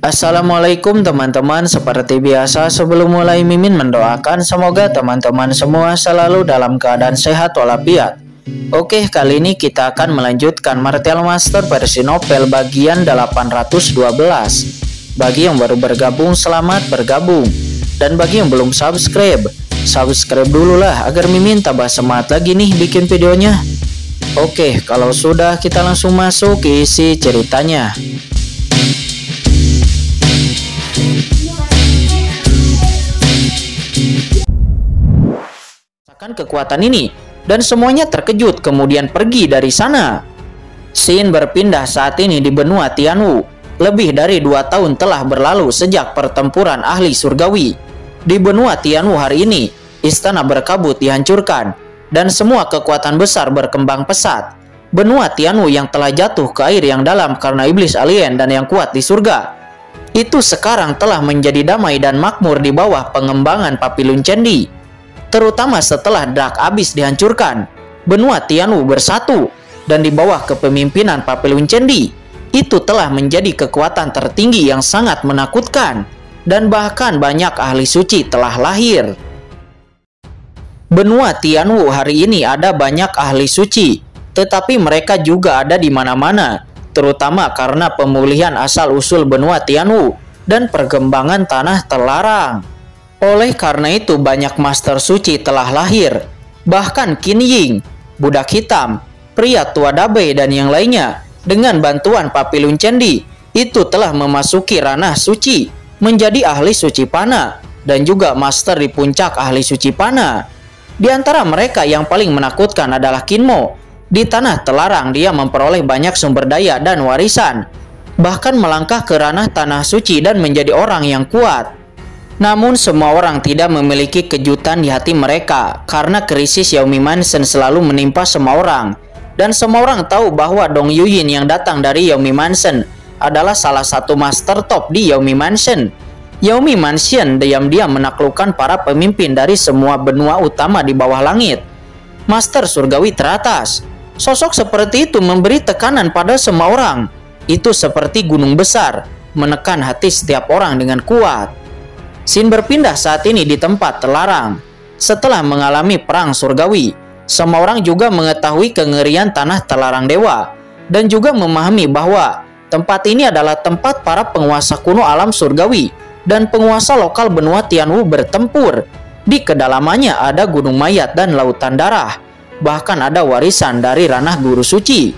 Assalamualaikum teman-teman, seperti biasa sebelum mulai Mimin mendoakan semoga teman-teman semua selalu dalam keadaan sehat walafiat. Oke, kali ini kita akan melanjutkan Martial Master versi novel bagian 812. Bagi yang baru bergabung, selamat bergabung. Dan bagi yang belum subscribe dulu lah agar Mimin tambah semangat lagi nih bikin videonya. Oke, kalau sudah kita langsung masuk ke isi ceritanya. Kekuatan ini dan semuanya terkejut kemudian pergi dari sana. Scene berpindah saat ini di benua Tianwu. Lebih dari 2 tahun telah berlalu sejak pertempuran ahli surgawi. Di benua Tianwu hari ini, istana berkabut dihancurkan dan semua kekuatan besar berkembang pesat. Benua Tianwu yang telah jatuh ke air yang dalam karena iblis alien dan yang kuat di surga, itu sekarang telah menjadi damai dan makmur di bawah pengembangan Papillon Cendi. Terutama setelah Dark Abyss dihancurkan, benua Tianwu bersatu dan di bawah kepemimpinan Papillon Cendi itu telah menjadi kekuatan tertinggi yang sangat menakutkan dan bahkan banyak ahli suci telah lahir. Benua Tianwu hari ini ada banyak ahli suci, tetapi mereka juga ada di mana-mana, terutama karena pemulihan asal-usul benua Tianwu dan perkembangan tanah terlarang. Oleh karena itu banyak master suci telah lahir, bahkan Qin Ying, budak hitam, pria tua Dabei dan yang lainnya dengan bantuan Papillon Cendi itu telah memasuki ranah suci, menjadi ahli suci panah dan juga master di puncak ahli suci panah. Di antara mereka yang paling menakutkan adalah Qin Mo. Di tanah terlarang dia memperoleh banyak sumber daya dan warisan, bahkan melangkah ke ranah tanah suci dan menjadi orang yang kuat. Namun semua orang tidak memiliki kejutan di hati mereka karena krisis Yaomi Mansion selalu menimpa semua orang. Dan semua orang tahu bahwa Dong Yuyin yang datang dari Yaomi Mansion adalah salah satu master top di Yaomi Mansion. Yaomi Mansion diam-diam menaklukkan para pemimpin dari semua benua utama di bawah langit. Master surgawi teratas. Sosok seperti itu memberi tekanan pada semua orang. Itu seperti gunung besar, menekan hati setiap orang dengan kuat. Scene berpindah saat ini di tempat terlarang. Setelah mengalami perang surgawi, semua orang juga mengetahui kengerian tanah terlarang dewa dan juga memahami bahwa tempat ini adalah tempat para penguasa kuno alam surgawi dan penguasa lokal benua Tianwu bertempur. Di kedalamannya ada gunung mayat dan lautan darah, bahkan ada warisan dari ranah guru suci.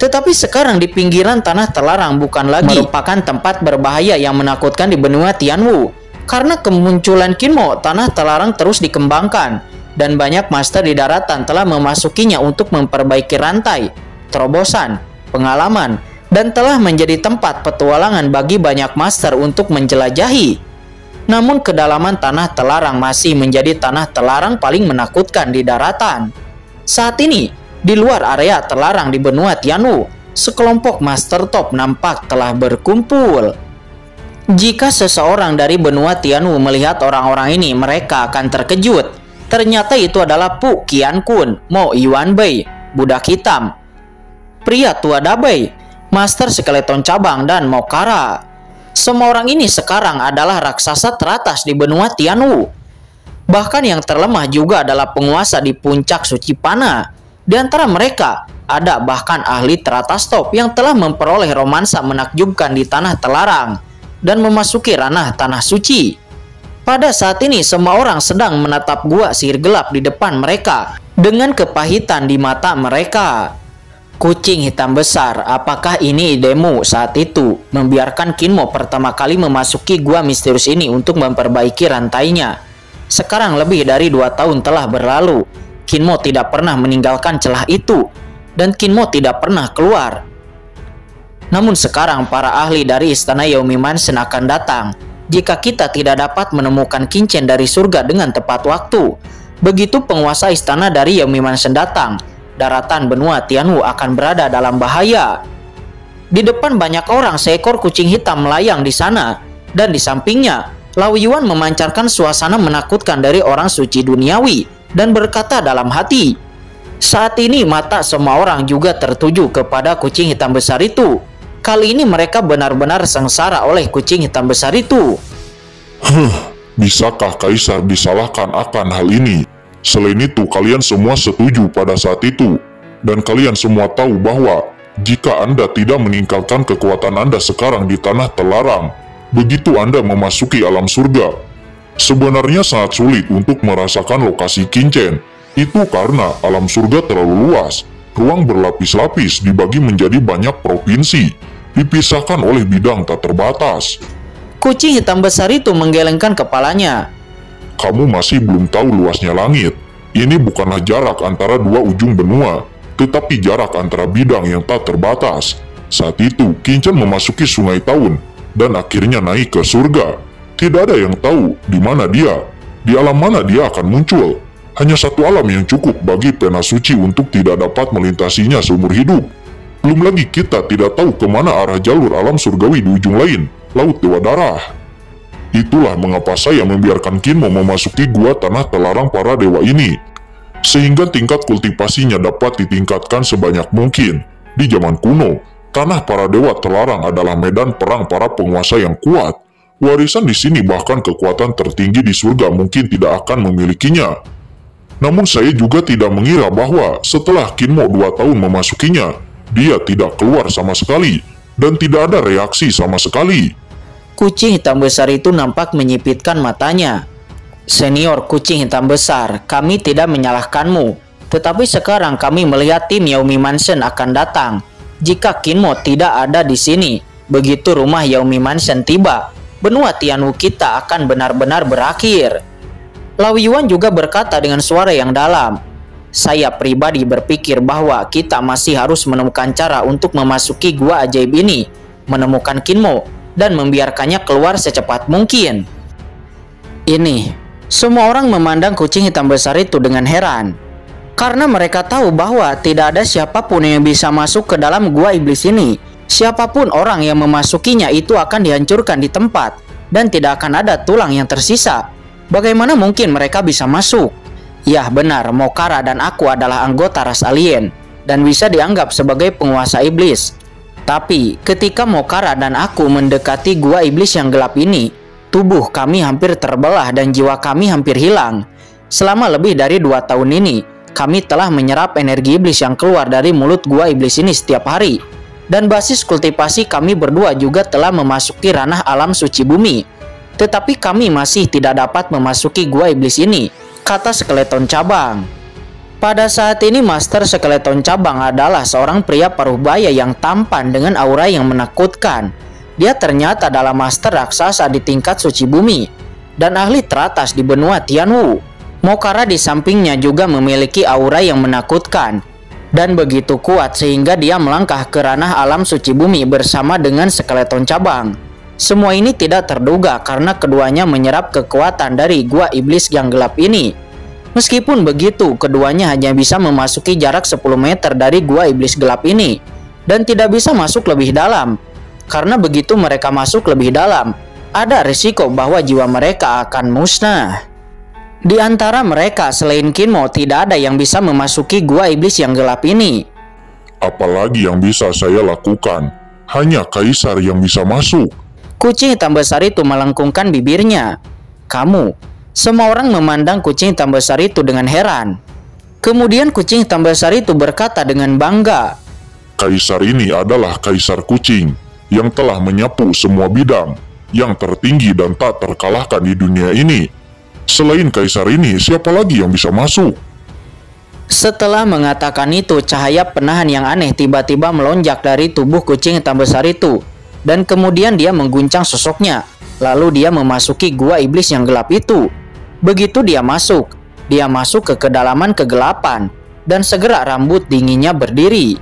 Tetapi sekarang di pinggiran tanah terlarang bukan lagi merupakan tempat berbahaya yang menakutkan di benua Tianwu. Karena kemunculan Qin Mo, tanah terlarang terus dikembangkan dan banyak master di daratan telah memasukinya untuk memperbaiki rantai, terobosan, pengalaman, dan telah menjadi tempat petualangan bagi banyak master untuk menjelajahi. Namun kedalaman tanah terlarang masih menjadi tanah terlarang paling menakutkan di daratan. Saat ini, di luar area terlarang di benua Tianwu, sekelompok master top nampak telah berkumpul. Jika seseorang dari benua Tianwu melihat orang-orang ini, mereka akan terkejut. Ternyata itu adalah Pu Qiankun, Mo Yuanbei, budak hitam, pria tua Dabei, master skeleton cabang, dan Mo Kara. Semua orang ini sekarang adalah raksasa teratas di benua Tianwu. Bahkan yang terlemah juga adalah penguasa di puncak suci panah. Di antara mereka ada bahkan ahli teratas top yang telah memperoleh romansa menakjubkan di tanah terlarang dan memasuki ranah tanah suci. Pada saat ini semua orang sedang menatap gua sihir gelap di depan mereka dengan kepahitan di mata mereka. Kucing hitam besar, apakah ini idemu saat itu membiarkan Qin Mo pertama kali memasuki gua misterius ini untuk memperbaiki rantainya? Sekarang lebih dari 2 tahun telah berlalu. Qin Mo tidak pernah meninggalkan celah itu dan Qin Mo tidak pernah keluar. Namun sekarang para ahli dari istana Yaomi Mansion akan datang jika kita tidak dapat menemukan kincen dari surga dengan tepat waktu. Begitu penguasa istana dari Yaomi Mansion datang, daratan benua Tianwu akan berada dalam bahaya. Di depan banyak orang, seekor kucing hitam melayang di sana dan di sampingnya Lao Yuan memancarkan suasana menakutkan dari orang suci duniawi dan berkata dalam hati. Saat ini mata semua orang juga tertuju kepada kucing hitam besar itu. Kali ini mereka benar-benar sengsara oleh kucing hitam besar itu. Bisakah Kaisar disalahkan akan hal ini? Selain itu, kalian semua setuju pada saat itu. Dan kalian semua tahu bahwa jika Anda tidak meninggalkan kekuatan Anda sekarang di tanah terlarang, begitu Anda memasuki alam surga, sebenarnya sangat sulit untuk merasakan lokasi Kincen. Itu karena alam surga terlalu luas, ruang berlapis-lapis dibagi menjadi banyak provinsi, dipisahkan oleh bidang tak terbatas. Kucing hitam besar itu menggelengkan kepalanya. Kamu masih belum tahu luasnya langit. Ini bukanlah jarak antara dua ujung benua, tetapi jarak antara bidang yang tak terbatas. Saat itu, Kincen memasuki Sungai Tahun, dan akhirnya naik ke surga. Tidak ada yang tahu di mana dia, di alam mana dia akan muncul. Hanya satu alam yang cukup bagi pena suci untuk tidak dapat melintasinya seumur hidup. Belum lagi kita tidak tahu kemana arah jalur alam surgawi di ujung lain, Laut Dewa Darah. Itulah mengapa saya membiarkan Kinmo memasuki gua tanah terlarang para dewa ini, sehingga tingkat kultivasinya dapat ditingkatkan sebanyak mungkin. Di zaman kuno, tanah para dewa terlarang adalah medan perang para penguasa yang kuat. Warisan di sini bahkan kekuatan tertinggi di surga mungkin tidak akan memilikinya. Namun saya juga tidak mengira bahwa setelah Kinmo 2 tahun memasukinya, dia tidak keluar sama sekali, dan tidak ada reaksi sama sekali. Kucing hitam besar itu nampak menyipitkan matanya. Senior kucing hitam besar, kami tidak menyalahkanmu. Tetapi sekarang kami melihat tim Yaomi Mansion akan datang. Jika Kinmo tidak ada di sini, begitu rumah Yaomi Mansion tiba, benua Tianwu kita akan benar-benar berakhir. Lao Yuan juga berkata dengan suara yang dalam. Saya pribadi berpikir bahwa kita masih harus menemukan cara untuk memasuki gua ajaib ini, menemukan Kinmo, dan membiarkannya keluar secepat mungkin. Ini, semua orang memandang kucing hitam besar itu dengan heran. Karena mereka tahu bahwa tidak ada siapapun yang bisa masuk ke dalam gua iblis ini. Siapapun orang yang memasukinya itu akan dihancurkan di tempat, dan tidak akan ada tulang yang tersisa. Bagaimana mungkin mereka bisa masuk? Ya benar, Mokara dan aku adalah anggota ras alien, dan bisa dianggap sebagai penguasa iblis. Tapi, ketika Mokara dan aku mendekati gua iblis yang gelap ini, tubuh kami hampir terbelah dan jiwa kami hampir hilang. Selama lebih dari 2 tahun ini, kami telah menyerap energi iblis yang keluar dari mulut gua iblis ini setiap hari. Dan basis kultivasi kami berdua juga telah memasuki ranah alam suci bumi. Tetapi kami masih tidak dapat memasuki gua iblis ini, kata Skeleton Cabang. Pada saat ini Master Skeleton Cabang adalah seorang pria paruh baya yang tampan dengan aura yang menakutkan. Dia ternyata adalah master raksasa di tingkat suci bumi dan ahli teratas di benua Tianwu. Mokara di sampingnya juga memiliki aura yang menakutkan dan begitu kuat sehingga dia melangkah ke ranah alam suci bumi bersama dengan Skeleton Cabang. Semua ini tidak terduga karena keduanya menyerap kekuatan dari gua iblis yang gelap ini. Meskipun begitu, keduanya hanya bisa memasuki jarak 10 meter dari gua iblis gelap ini dan tidak bisa masuk lebih dalam. Karena begitu mereka masuk lebih dalam, ada risiko bahwa jiwa mereka akan musnah. Di antara mereka selain Kinmo tidak ada yang bisa memasuki gua iblis yang gelap ini. Apalagi yang bisa saya lakukan? Hanya Kaisar yang bisa masuk. Kucing hitam besar itu melengkungkan bibirnya. Kamu, semua orang memandang kucing hitam besar itu dengan heran. Kemudian kucing hitam besar itu berkata dengan bangga. Kaisar ini adalah Kaisar Kucing yang telah menyapu semua bidang yang tertinggi dan tak terkalahkan di dunia ini. Selain Kaisar ini, siapa lagi yang bisa masuk? Setelah mengatakan itu, cahaya penahan yang aneh tiba-tiba melonjak dari tubuh kucing hitam besar itu. Dan kemudian dia mengguncang sosoknya. Lalu dia memasuki gua iblis yang gelap itu. Begitu dia masuk ke kedalaman kegelapan. Dan segera rambut dinginnya berdiri.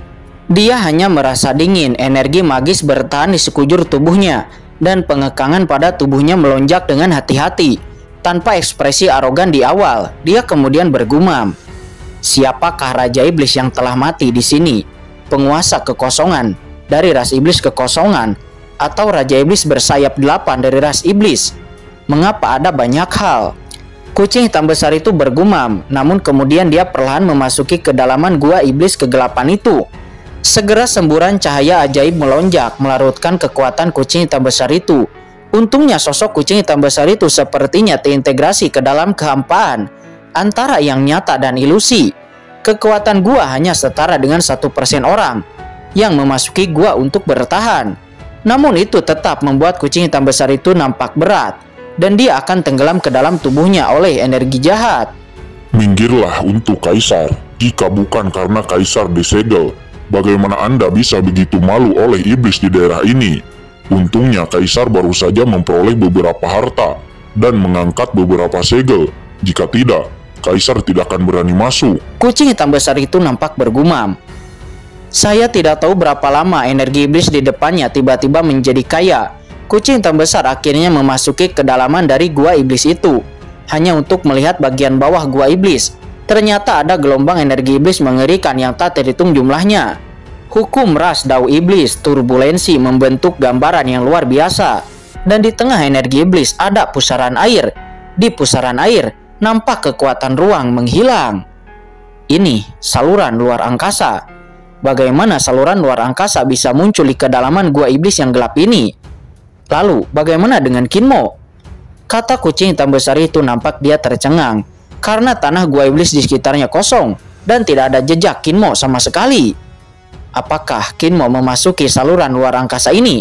Dia hanya merasa dingin, energi magis bertahan di sekujur tubuhnya. Dan pengekangan pada tubuhnya melonjak dengan hati-hati. Tanpa ekspresi arogan di awal, dia kemudian bergumam. Siapakah Raja Iblis yang telah mati di sini? Penguasa kekosongan dari ras iblis kekosongan? Atau Raja Iblis bersayap 8 dari ras iblis? Mengapa ada banyak hal? Kucing hitam besar itu bergumam, namun kemudian dia perlahan memasuki kedalaman gua iblis kegelapan itu. Segera semburan cahaya ajaib melonjak melarutkan kekuatan kucing hitam besar itu. Untungnya sosok kucing hitam besar itu sepertinya terintegrasi ke dalam kehampaan antara yang nyata dan ilusi. Kekuatan gua hanya setara dengan 1% orang yang memasuki gua untuk bertahan. Namun itu tetap membuat kucing hitam besar itu nampak berat, dan dia akan tenggelam ke dalam tubuhnya oleh energi jahat. Minggirlah untuk Kaisar. Jika bukan karena Kaisar disegel, bagaimana Anda bisa begitu malu oleh iblis di daerah ini? Untungnya Kaisar baru saja memperoleh beberapa harta dan mengangkat beberapa segel. Jika tidak, Kaisar tidak akan berani masuk. Kucing hitam besar itu nampak bergumam. Saya tidak tahu berapa lama energi iblis di depannya tiba-tiba menjadi kaya. Kucing hitam besar akhirnya memasuki kedalaman dari gua iblis itu, hanya untuk melihat bagian bawah gua iblis. Ternyata ada gelombang energi iblis mengerikan yang tak terhitung jumlahnya. Hukum ras dao iblis turbulensi membentuk gambaran yang luar biasa. Dan di tengah energi iblis ada pusaran air. Di pusaran air nampak kekuatan ruang menghilang. Ini saluran luar angkasa. Bagaimana saluran luar angkasa bisa muncul di kedalaman gua iblis yang gelap ini? Lalu bagaimana dengan Kinmo? Kata kucing hitam besar itu nampak dia tercengang karena tanah gua iblis di sekitarnya kosong dan tidak ada jejak Kinmo sama sekali. Apakah Kinmo memasuki saluran luar angkasa ini?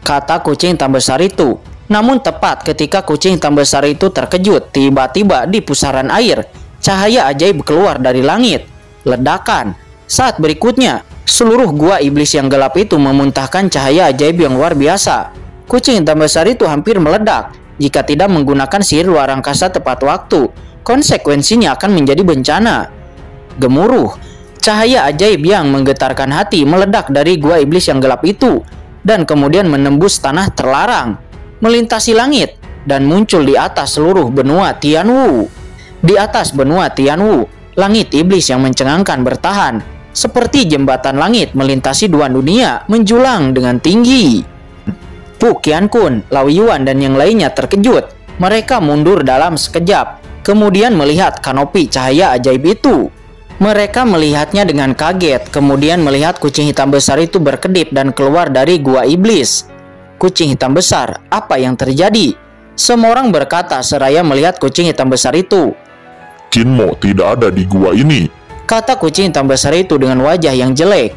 Kata kucing hitam besar itu. Namun tepat ketika kucing hitam besar itu terkejut, tiba-tiba di pusaran air, cahaya ajaib keluar dari langit. Ledakan. Saat berikutnya, seluruh gua iblis yang gelap itu memuntahkan cahaya ajaib yang luar biasa. Kucing hitam besar itu hampir meledak. Jika tidak menggunakan sihir luar angkasa tepat waktu, konsekuensinya akan menjadi bencana. Gemuruh, cahaya ajaib yang menggetarkan hati meledak dari gua iblis yang gelap itu, dan kemudian menembus tanah terlarang, melintasi langit, dan muncul di atas seluruh benua Tianwu. Di atas benua Tianwu, langit iblis yang mencengangkan bertahan, seperti jembatan langit melintasi dua dunia menjulang dengan tinggi. Pu Qiankun, Lao Yuan, dan yang lainnya terkejut. Mereka mundur dalam sekejap, kemudian melihat kanopi cahaya ajaib itu. Mereka melihatnya dengan kaget, kemudian melihat kucing hitam besar itu berkedip dan keluar dari gua iblis. Kucing hitam besar, apa yang terjadi? Semua orang berkata seraya melihat kucing hitam besar itu. Kinmo tidak ada di gua ini. Kata kucing hitam besar itu dengan wajah yang jelek.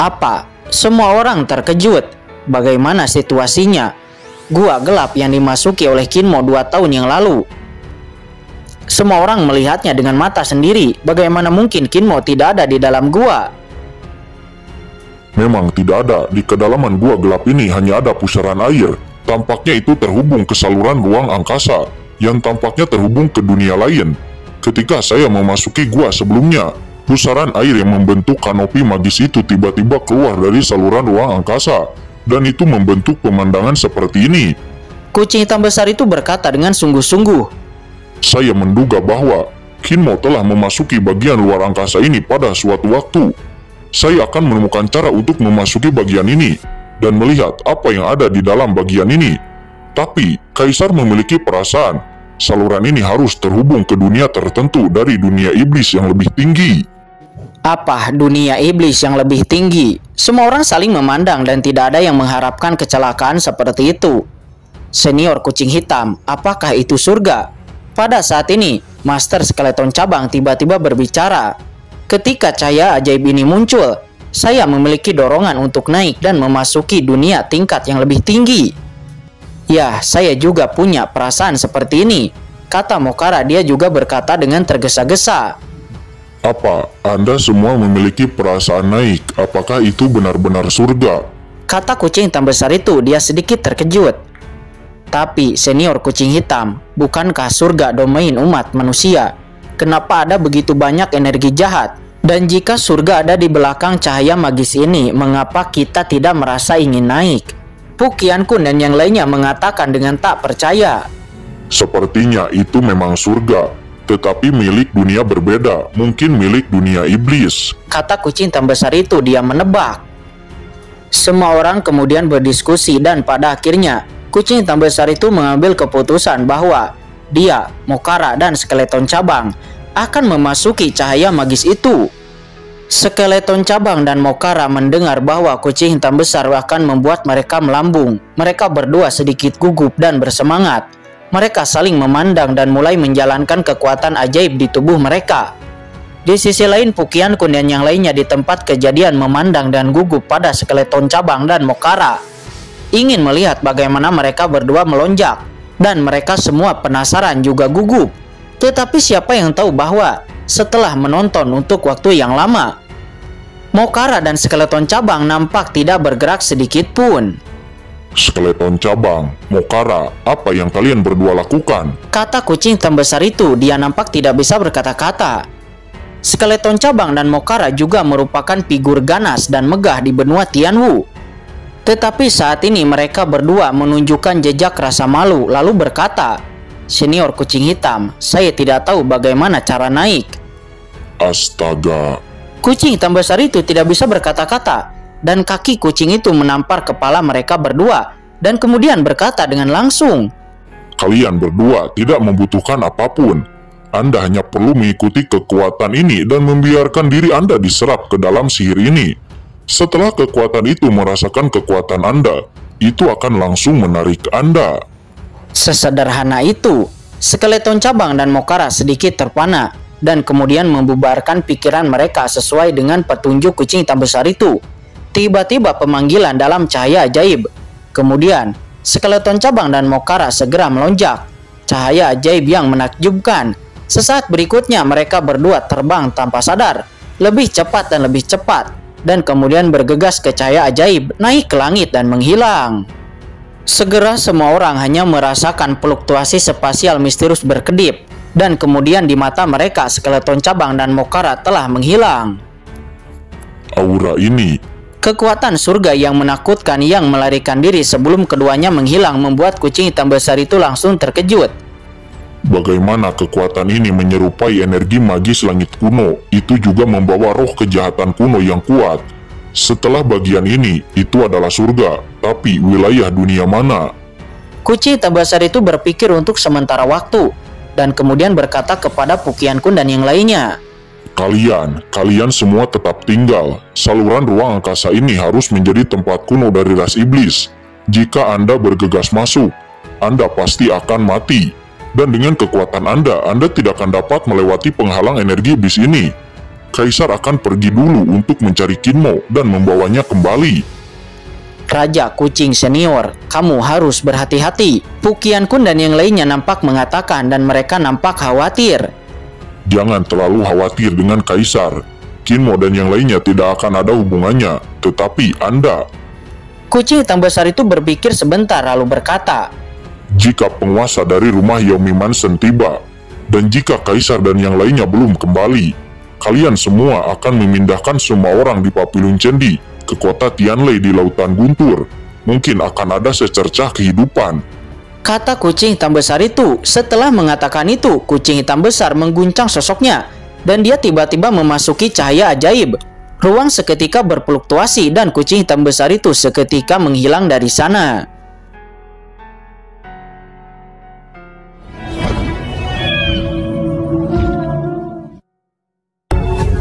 Apa? Semua orang terkejut. Bagaimana situasinya? Gua gelap yang dimasuki oleh Kinmo 2 tahun yang lalu. Semua orang melihatnya dengan mata sendiri. Bagaimana mungkin Kinmo tidak ada di dalam gua? Memang tidak ada. Di kedalaman gua gelap ini hanya ada pusaran air. Tampaknya itu terhubung ke saluran ruang angkasa, yang tampaknya terhubung ke dunia lain. Ketika saya memasuki gua sebelumnya, pusaran air yang membentuk kanopi magis itu tiba-tiba keluar dari saluran ruang angkasa, dan itu membentuk pemandangan seperti ini. Kucing hitam besar itu berkata dengan sungguh-sungguh. Saya menduga bahwa Kinmo telah memasuki bagian luar angkasa ini pada suatu waktu. Saya akan menemukan cara untuk memasuki bagian ini dan melihat apa yang ada di dalam bagian ini. Tapi, Kaisar memiliki perasaan saluran ini harus terhubung ke dunia tertentu dari dunia iblis yang lebih tinggi. Apa dunia iblis yang lebih tinggi? Semua orang saling memandang dan tidak ada yang mengharapkan kecelakaan seperti itu. Senior kucing hitam, apakah itu surga? Pada saat ini, Master Skeleton Cabang tiba-tiba berbicara. Ketika cahaya ajaib ini muncul, saya memiliki dorongan untuk naik dan memasuki dunia tingkat yang lebih tinggi. Ya, saya juga punya perasaan seperti ini, kata Mokara. Dia juga berkata dengan tergesa-gesa. Apa, Anda semua memiliki perasaan naik? Apakah itu benar-benar surga? Kata kucing hitam besar itu. Dia sedikit terkejut. Tapi, senior kucing hitam, bukankah surga domain umat manusia? Kenapa ada begitu banyak energi jahat? Dan jika surga ada di belakang cahaya magis ini, mengapa kita tidak merasa ingin naik? Pu Qiankun dan yang lainnya mengatakan dengan tak percaya. Sepertinya itu memang surga, tetapi milik dunia berbeda, mungkin milik dunia iblis. Kata kucing hitam besar itu. Dia menebak. Semua orang kemudian berdiskusi dan pada akhirnya kucing hitam besar itu mengambil keputusan bahwa dia, Mokara, dan Skeleton Cabang akan memasuki cahaya magis itu. Skeleton Cabang dan Mokara mendengar bahwa kucing hitam besar akan membuat mereka melambung. Mereka berdua sedikit gugup dan bersemangat. Mereka saling memandang dan mulai menjalankan kekuatan ajaib di tubuh mereka. Di sisi lain, Pukian Kun dan yang lainnya di tempat kejadian memandang dan gugup pada Skeleton Cabang dan Mokara. Ingin melihat bagaimana mereka berdua melonjak. Dan mereka semua penasaran juga gugup. Tetapi siapa yang tahu bahwa setelah menonton untuk waktu yang lama, Mokara dan Skeleton Cabang nampak tidak bergerak sedikit pun. Skeleton Cabang, Mokara, apa yang kalian berdua lakukan? Kata kucing hitam besar itu, dia nampak tidak bisa berkata-kata. Skeleton Cabang dan Mokara juga merupakan figur ganas dan megah di benua Tianwu. Tetapi saat ini mereka berdua menunjukkan jejak rasa malu lalu berkata, "Senior kucing hitam, saya tidak tahu bagaimana cara naik." Astaga. Kucing hitam besar itu tidak bisa berkata-kata. Dan kaki kucing itu menampar kepala mereka berdua dan kemudian berkata dengan langsung, Kalian berdua tidak membutuhkan apapun. Anda hanya perlu mengikuti kekuatan ini dan membiarkan diri Anda diserap ke dalam sihir ini. Setelah kekuatan itu merasakan kekuatan Anda, itu akan langsung menarik Anda. Sesederhana itu, Skeleton Cabang dan Mokara sedikit terpana dan kemudian membubarkan pikiran mereka sesuai dengan petunjuk kucing hitam besar itu. Tiba-tiba pemanggilan dalam cahaya ajaib. Kemudian, Skeleton Cabang dan Mokara segera melonjak. Cahaya ajaib yang menakjubkan. Sesaat berikutnya mereka berdua terbang tanpa sadar, lebih cepat dan lebih cepat, dan kemudian bergegas ke cahaya ajaib, naik ke langit dan menghilang. Segera semua orang hanya merasakan fluktuasi spasial misterius berkedip, dan kemudian di mata mereka Skeleton Cabang dan Mokara telah menghilang. Aura ini, kekuatan surga yang menakutkan yang melarikan diri sebelum keduanya menghilang membuat kucing hitam besar itu langsung terkejut. bagaimana kekuatan ini menyerupai energi magis langit kuno, itu juga membawa roh kejahatan kuno yang kuat. Setelah bagian ini, itu adalah surga, tapi wilayah dunia mana? Kucing hitam besar itu berpikir untuk sementara waktu, dan kemudian berkata kepada Pukian Kun dan yang lainnya, Kalian semua tetap tinggal. Saluran ruang angkasa ini harus menjadi tempat kuno dari ras iblis. Jika Anda bergegas masuk, Anda pasti akan mati. Dan dengan kekuatan Anda tidak akan dapat melewati penghalang energi iblis ini. Kaisar akan pergi dulu untuk mencari Kinmo dan membawanya kembali. Raja Kucing Senior, kamu harus berhati-hati. Pukian Kun dan yang lainnya nampak mengatakan dan mereka nampak khawatir. Jangan terlalu khawatir dengan Kaisar. Kinmo dan yang lainnya tidak akan ada hubungannya, tetapi Anda. Kucing hitam besar itu berpikir sebentar lalu berkata, Jika penguasa dari rumah Yomi Mansion tiba, dan jika Kaisar dan yang lainnya belum kembali, kalian semua akan memindahkan semua orang di Papilun Cendi ke kota Tianlei di Lautan Guntur. Mungkin akan ada secercah kehidupan. Kata kucing hitam besar itu. Setelah mengatakan itu, kucing hitam besar mengguncang sosoknya, dan dia tiba-tiba memasuki cahaya ajaib. Ruang seketika berfluktuasi dan kucing hitam besar itu seketika menghilang dari sana.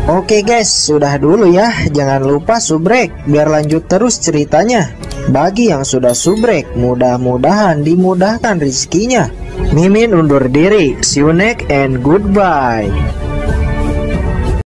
Oke guys, sudah dulu ya. Jangan lupa subrek biar lanjut terus ceritanya. Bagi yang sudah subrek, mudah-mudahan dimudahkan rezekinya. Mimin undur diri. See you next and goodbye.